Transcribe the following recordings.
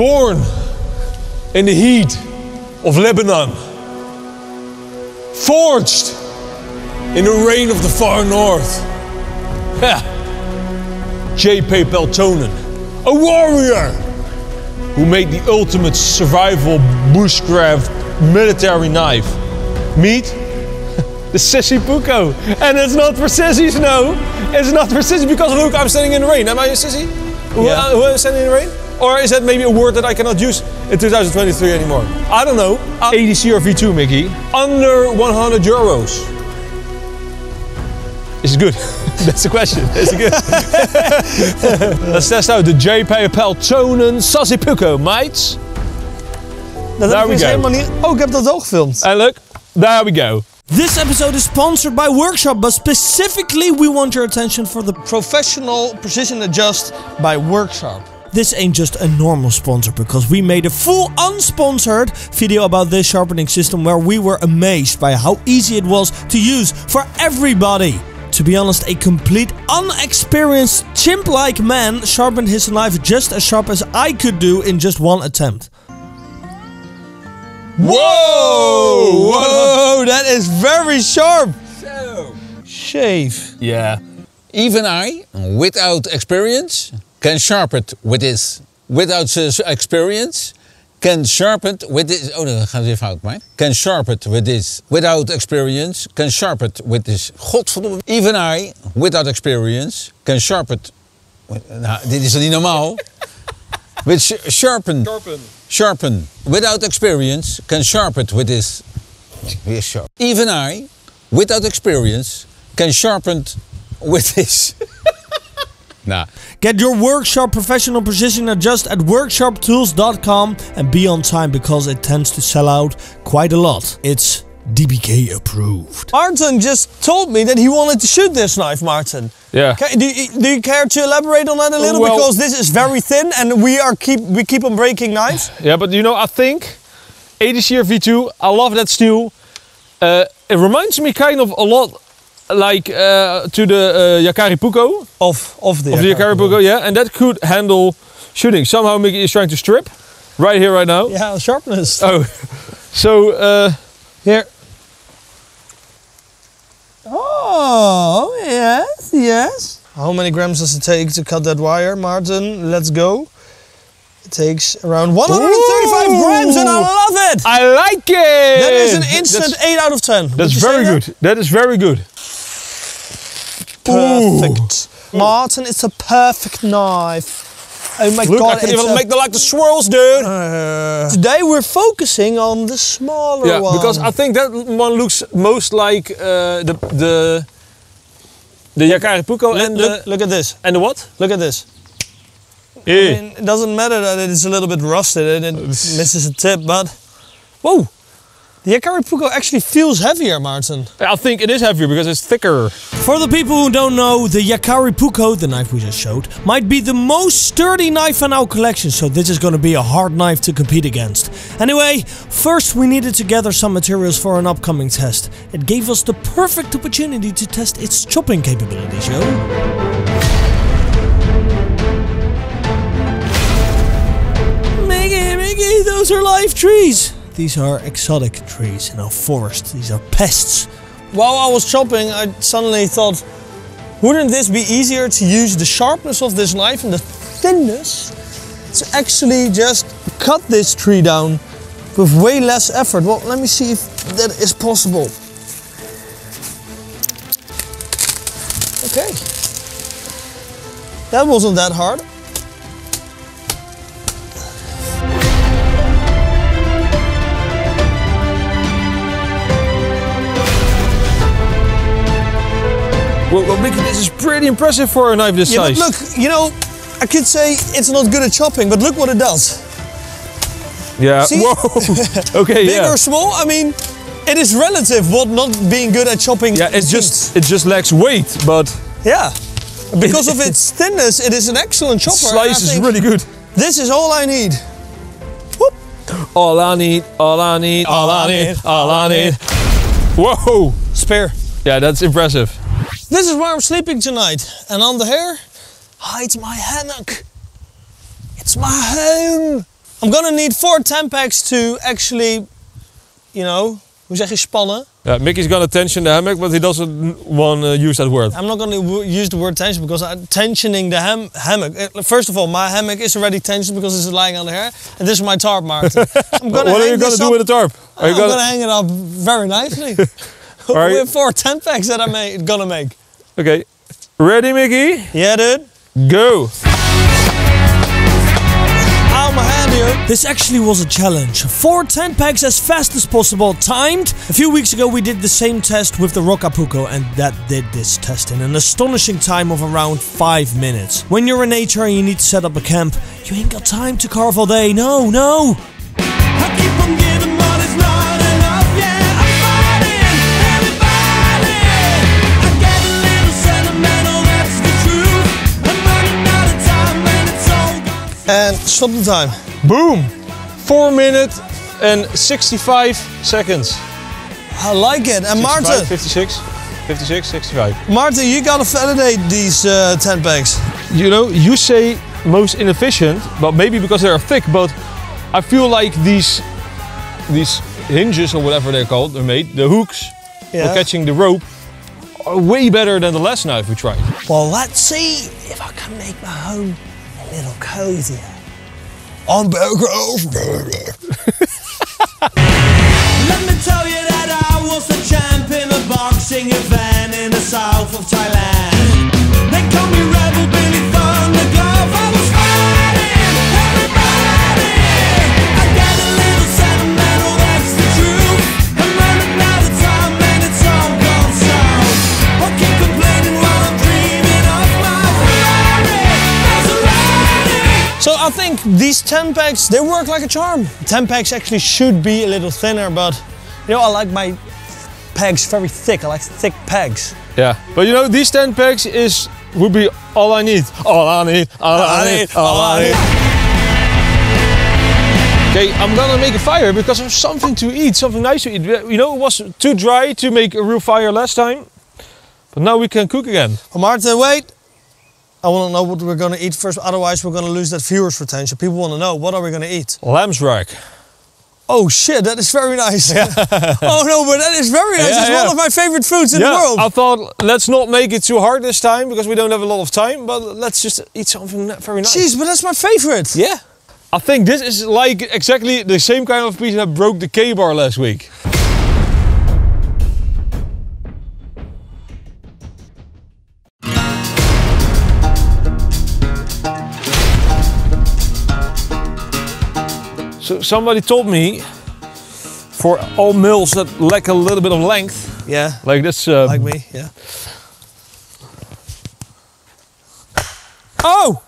Born in the heat of Lebanon. Forged in the rain of the far north. J.P. Peltonen, a warrior who made the ultimate survival bushcraft military knife. Meet the sissy Puukko. And it's not for sissies, no. It's not for sissies because look, I'm standing in the rain. Am I a sissy? Yeah. Who is standing in the rain? Or is that maybe a word that I cannot use in 2023 anymore? I don't know. 80 CRV2, Mikkie. Under 100 euros. Is it good? That's the question. Is it good? Let's test out the J.P. Peltonen sissy Puukko, mates. There we go. Oh, ik heb dat ook gefilmd. And look, there we go. This episode is sponsored by Workshop, but specifically we want your attention for the Professional Precision Adjust by Workshop. This ain't just a normal sponsor, because we made a full unsponsored video about this sharpening system where we were amazed by how easy it was to use for everybody. To be honest, a complete unexperienced chimp-like man sharpened his knife just as sharp as I could do in just one attempt. Whoa! Whoa! That is very sharp! So, shave. Yeah. Even I, without experience, can sharpen it with this. Without experience, can sharpen it with this. Oh, dan gaan ze even fout maken. Can sharpen it with this. Without experience, can sharpen it with this. Godverdomme. Even I, without experience, can sharpen it. Nou, dit is toch niet normaal? With sharpen. Sharpen. Without experience, can sharpen it with this. Weer sharp. Even I, without experience, can sharpen it with this. Nah. Get your Workshop Professional Precision Adjust at workshoptools.com and be on time because it tends to sell out quite a lot. It's DBK approved. Martin just told me that he wanted to shoot this knife, Martin. Yeah. Do you care to elaborate on that a little? Well, because this is very thin and we keep on breaking knives. Yeah, but you know, I think 80 CRV2, I love that steel. It reminds me kind of a lot like to the Yakari Puukko. Of the Yakari Puukko, yeah. And that could handle shooting. Somehow Mikkie is trying to strip. Right here, right now. Yeah, sharpness. Oh. So, here. Oh, yes, yes. How many grams does it take to cut that wire, Martin? Let's go. It takes around 135 grams and I love it! I like it! That is an instant 8 out of 10. That's very good. That is very good. Perfect. Ooh. Martin, it's a perfect knife. Oh my Look, god, I can even make the swirls, dude. Today we're focusing on the smaller one. Yeah, because I think that one looks most like the Yakari Puukko and look at this. And the what? Look at this. Yeah. I mean, it doesn't matter that it is a little bit rusted and it misses a tip, but whoa! The Yakari Puukko actually feels heavier, Martin. I think it is heavier because it's thicker. For the people who don't know, the Yakari Puukko, the knife we just showed, might be the most sturdy knife in our collection, so this is going to be a hard knife to compete against. Anyway, first we needed to gather some materials for an upcoming test. It gave us the perfect opportunity to test its chopping capabilities, yo. Mikkie, those are live trees. These are exotic trees in our forest. These are pests. While I was chopping, I suddenly thought, wouldn't this be easier to use the sharpness of this knife and the thinness to actually just cut this tree down with way less effort? Well, let me see if that is possible. Okay. That wasn't that hard. Well, Mikkie, this is pretty impressive for a knife this size. But look, you know, I could say it's not good at chopping, but look what it does. Yeah. See? Whoa. Okay. Big or small? I mean, it is relative. What not being good at chopping. Yeah, it just lacks weight, but yeah, because of its thinness, it is an excellent chopper. Slice is really good. This is all I need. Whoop. All I need, all I need, all I need, all I need. Whoa. Spare. Yeah, that's impressive. This is where I'm sleeping tonight, and on the hair hides my hammock. It's my home. I'm gonna need 4 Tampax to actually, you know, hoe zeg je spannen? Yeah, Mickey's gonna tension the hammock, but he doesn't want to use that word. I'm not gonna use the word tension because I'm tensioning the hammock. First of all, my hammock is already tensioned because it's lying on the hair. And this is my tarp, Martin. What are you gonna do with the tarp? I'm gonna hang it up very nicely. With 4 Tampax that I'm gonna make. Okay, ready, Mickey? Yeah, dude. Go. Ow, my hand here. This actually was a challenge. 4 Tampax as fast as possible, timed. A few weeks ago we did the same test with the Roca Puukko and that did this test in an astonishing time of around 5 minutes. When you're in nature and you need to set up a camp, you ain't got time to carve all day, no. I keep on giving what is not enough, yeah, I'm fighting everybody. I get a little sentimental, that's the truth. I'm running out of time and it's all gone. And stop the time. Boom. 4 minutes and 65 seconds. I like it. And 65, Martin, 56, 65. Martin, you gotta validate these Tampax. You know, you say most inefficient, but maybe because they are thick, but I feel like these hinges or whatever they're called, they're made, the hooks for catching the rope, are way better than the last knife we tried. Well, let's see if I can make my home a little cozier. On Bushcraft. Let me tell you that I was a champ in a boxing event in the south of Thailand. They call me Rebel Billy Thunderglove. I was fighting everybody. I get a little sentimental, that's the truth. I'm running out of time and it's all gone south. I keep complaining while I'm dreaming of my Ferrari. Maserati. So I think these Tampax, they work like a charm. Tampax actually should be a little thinner, but you know, I like my pegs very thick. I like thick pegs. Yeah, but you know, these 10 packs would be all I need. All I need. Okay, I'm gonna make a fire because there's something to eat, something nice to eat. You know, it was too dry to make a real fire last time, but now we can cook again. Oh, Martin, wait. I want to know what we're going to eat first, otherwise we're going to lose that viewer's retention. People want to know, what are we going to eat? Lamb's rack. Oh shit, that is very nice. Oh no, but that is very nice. It's one of my favorite foods in the world. I thought, let's not make it too hard this time because we don't have a lot of time, but let's just eat something very nice. Jeez, but that's my favorite. Yeah. I think this is like exactly the same kind of piece that broke the K-bar last week. So somebody told me, for all males that lack a little bit of length, Yeah. like this, Like me, yeah. oh!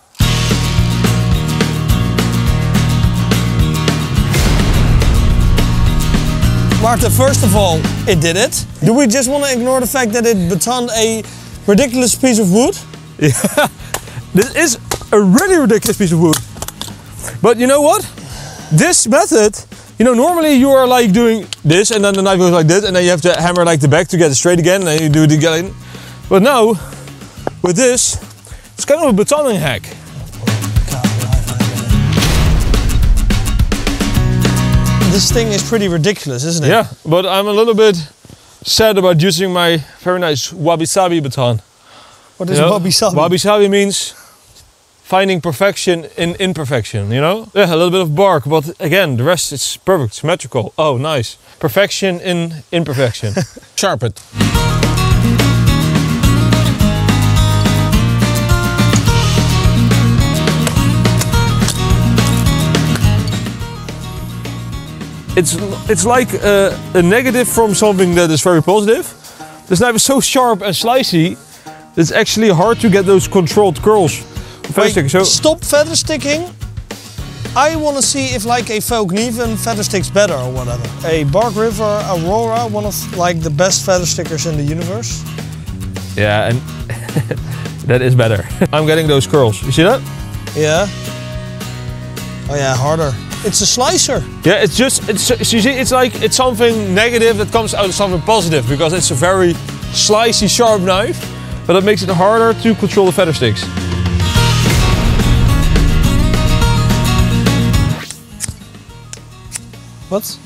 Martin, first of all, it did it. Do we just want to ignore the fact that it batoned a ridiculous piece of wood? Yeah, this is a really ridiculous piece of wood. But you know what? This method, you know, normally you are like doing this and then the knife goes like this and then you have to hammer like the back to get it straight again and then you do it again. But now, with this, it's kind of a batoning hack. This thing is pretty ridiculous, isn't it? Yeah, but I'm a little bit sad about using my very nice wabi-sabi baton. What is wabi-sabi? Wabi-sabi means finding perfection in imperfection, you know? Yeah, a little bit of bark, but again, the rest is perfect, symmetrical. Oh, nice. Perfection in imperfection. Sharp it. It's like a negative from something that is very positive. This knife is so sharp and slicey, it's actually hard to get those controlled curls. Wait, stop feather sticking. I want to see if like a folk Kniven feather sticks better or whatever. A Bark River Aurora, one of like the best feather stickers in the universe. Yeah, and that is better. I'm getting those curls. You see that? Yeah. Oh yeah, harder. It's a slicer. Yeah, you see, it's like it's something negative that comes out of something positive because it's a very slicey, sharp knife, but it makes it harder to control the feather sticks. What?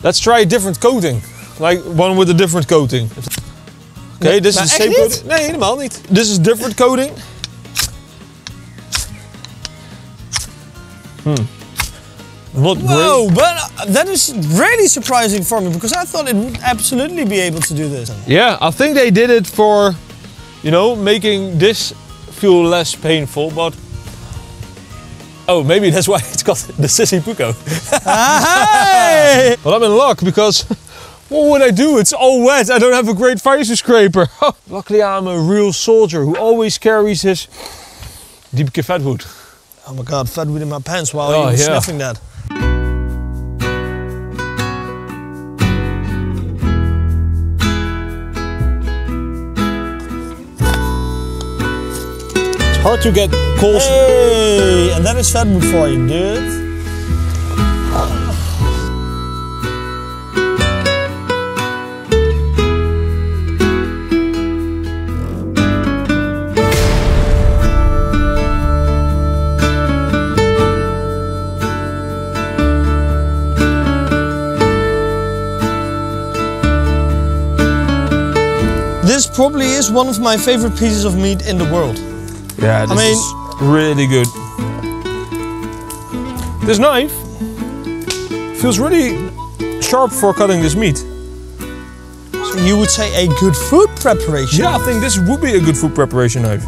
Let's try a different coating. Like one with a different coating. Okay, this is the same coating. Nee, helemaal niet. This is different coating. Not Whoa, great. but that is really surprising for me because I thought it would absolutely be able to do this. Yeah, I think they did it for, you know, making this feel less painful, but... Oh, maybe that's why it's called the sissy Puukko. Hey! But I'm in luck because what would I do? It's all wet. I don't have a great fire scraper. Luckily, I'm a real soldier who always carries his diepke vetwood. Oh my god, fatwood in my pants while Oh, you were yeah. sniffing that. It's hard to get coals. Hey, and that is fatwood for you, dude. This probably is one of my favorite pieces of meat in the world. Yeah, this is really good. This knife feels really sharp for cutting this meat. So you would say a good food preparation. Yeah, I think this would be a good food preparation knife.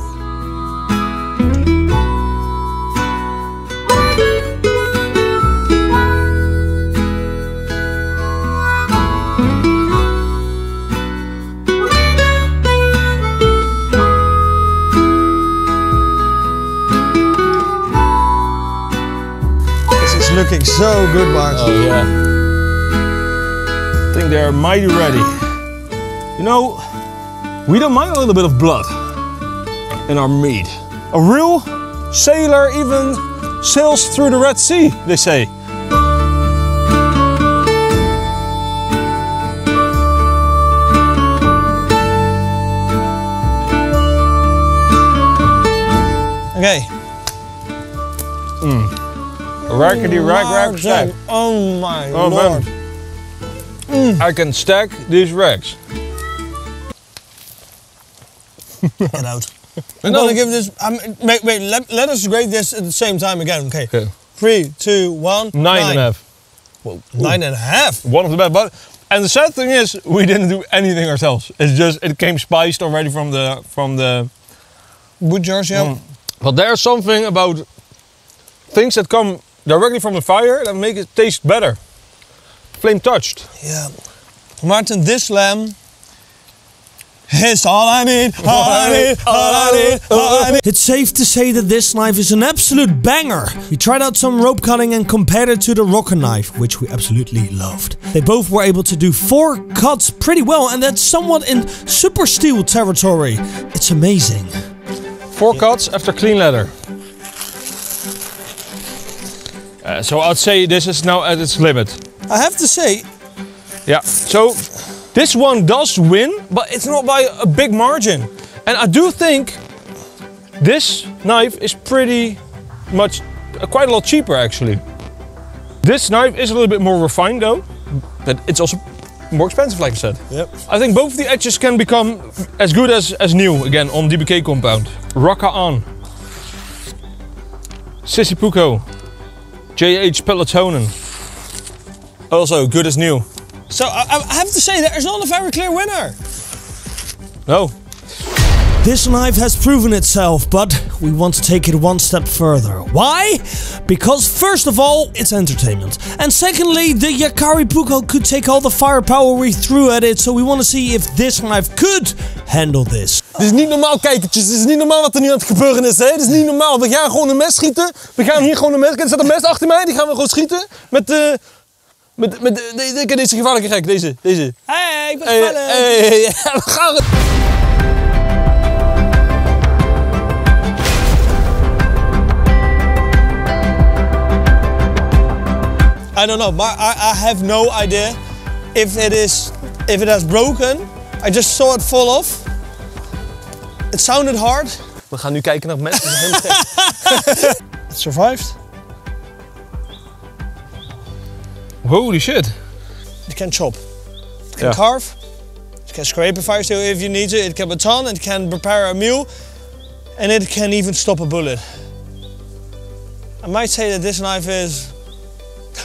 Looking so good, Bart. Oh yeah. I think they're mighty ready. You know, we don't mind a little bit of blood in our meat. A real sailor even sails through the Red Sea, they say. Okay. Rackety rack stack. Oh my Oh lord. man. I can stack these racks. Get out. I'm gonna give this. Wait. Let us grade this at the same time again. Okay. Okay. 3, 2, 1. 9.5. Whoa. 9.5. One of the best. And the sad thing is, we didn't do anything ourselves. It's just it came spiced already from the wood jars, yeah. But there's something about things that come directly from the fire that make it taste better. Flame touched. Yeah. Martin, this lamb is all I need, all I need, all I need, all I need. It's safe to say that this knife is an absolute banger. We tried out some rope cutting and compared it to the rocker knife, which we absolutely loved. They both were able to do 4 cuts pretty well, and that's somewhat in super steel territory. It's amazing. 4 cuts after clean leather. So I'd say this is now at its limit. I have to say, Yeah, so this one does win, but it's not by a big margin. And I do think this knife is pretty much, quite a lot cheaper actually. This knife is a little bit more refined though, but it's also more expensive like I said. Yep. I think both the edges can become as good as new again on DBK compound. Rocker on. Sissy Puukko. JH Peltonen. Also good as new. so I have to say there is not a very clear winner. No. This knife has proven itself, but we want to take it one step further. Why? Because first of all, it's entertainment. And secondly, the Yakari Puukko could take all the firepower we threw at it, so we want to see if this knife could handle this. Dit is niet normaal, kijkertjes. Dit is niet normaal wat er nu aan het gebeuren is. Hè? Dit is niet normaal. We gaan gewoon een mes schieten. We gaan hier gewoon een mes. Er staat een mes achter mij. Die gaan we gewoon schieten. Met deze gevaarlijke gek. Deze. Hey, ik ben Hey, we gaan het. I don't know, but I have no idea if it has broken. I just saw it fall off. It sounded hard. We gaan nu kijken naar het mes. It survived. Holy shit. It can chop, it can carve, it can scrape a fire steel if you need to, it can baton, it can prepare a meal, and it can even stop a bullet. I might say that this knife is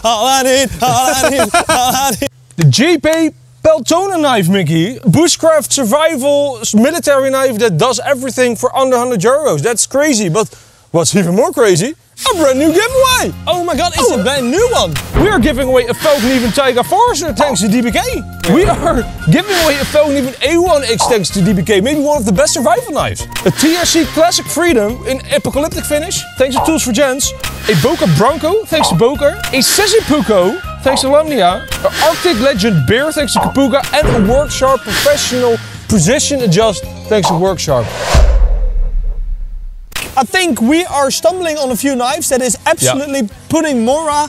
all I need, all I need, all I need. The JP Peltonen knife, Mikkie. Bushcraft survival military knife that does everything for under 100 euros. That's crazy, but what's even more crazy? A brand new giveaway! Oh my god, it's a brand new one! We are giving away a Peltonen Tiger Forester thanks to DBK. We are giving away a Peltonen A1X thanks to DBK, maybe one of the best survival knives. A TRC Classic Freedom in apocalyptic finish, thanks to Tools for Gents. A Boca Bronco, thanks to Boca. A sissi Puukko, thanks to Lamnia. An Arctic Legend Bear, thanks to Kapuga. And a Worksharp Professional Precision Adjust, thanks to Worksharp. I think we are stumbling on a few knives that is absolutely putting Mora,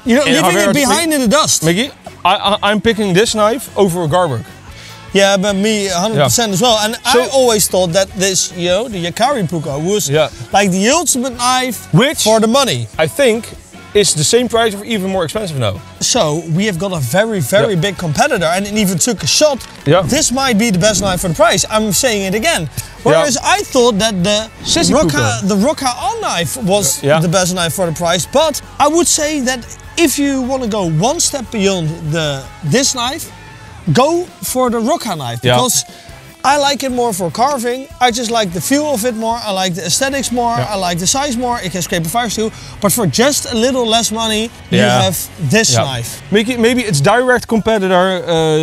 leaving it behind in the dust. Mikkie, I'm picking this knife over a Garberg. Yeah, but me 100% as well. And I always thought that this, the Yakari Puukko was like the ultimate knife for the money. I think is the same price or even more expensive now. So we have got a very big competitor and it even took a shot. Yeah. This might be the best knife for the price. I'm saying it again. Whereas I thought that the Roca On knife was the best knife for the price. But I would say that if you want to go one step beyond this knife, go for the Roca knife. Because I like it more for carving. I just like the feel of it more. I like the aesthetics more. I like the size more. It can scrape a fire steel. But for just a little less money, you have this knife. Mikkie, maybe its direct competitor,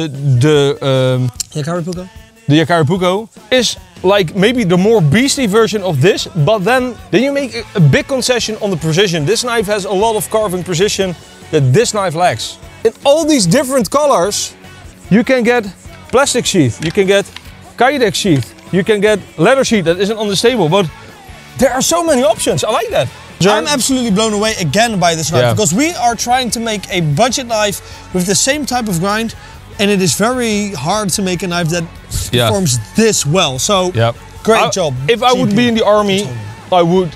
the Yakari Puukko? The Yakari Puukko is like maybe the more beastly version of this, but then you make a big concession on the precision. This knife has a lot of carving precision that this knife lacks. In all these different colors, you can get plastic sheath, you can get Kydex sheath, you can get leather sheath that isn't unstable, but there are so many options. I like that. I'm absolutely blown away again by this knife because we are trying to make a budget knife with the same type of grind, and it is very hard to make a knife that performs this well. So great job. If I would be in the army, I would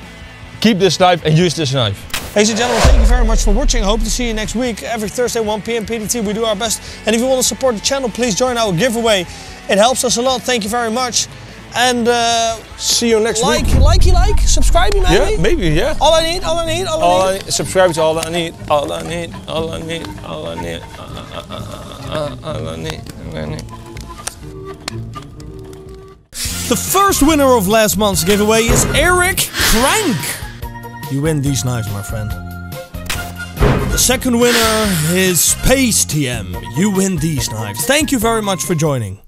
keep this knife and use this knife. Ladies and gentlemen, thank you very much for watching. I hope to see you next week. Every Thursday, 1 p.m. PDT, we do our best. And if you want to support the channel, please join our giveaway. It helps us a lot. Thank you very much. And see you next week. Subscribe maybe? Yeah, maybe, yeah. All I need, all I need, all I need. Subscribe to all I need, all I need, all I need, all I need, all I need. The first winner of last month's giveaway is Eric Crank. You win these knives, my friend. The second winner is Space TM. You win these knives. Thank you very much for joining.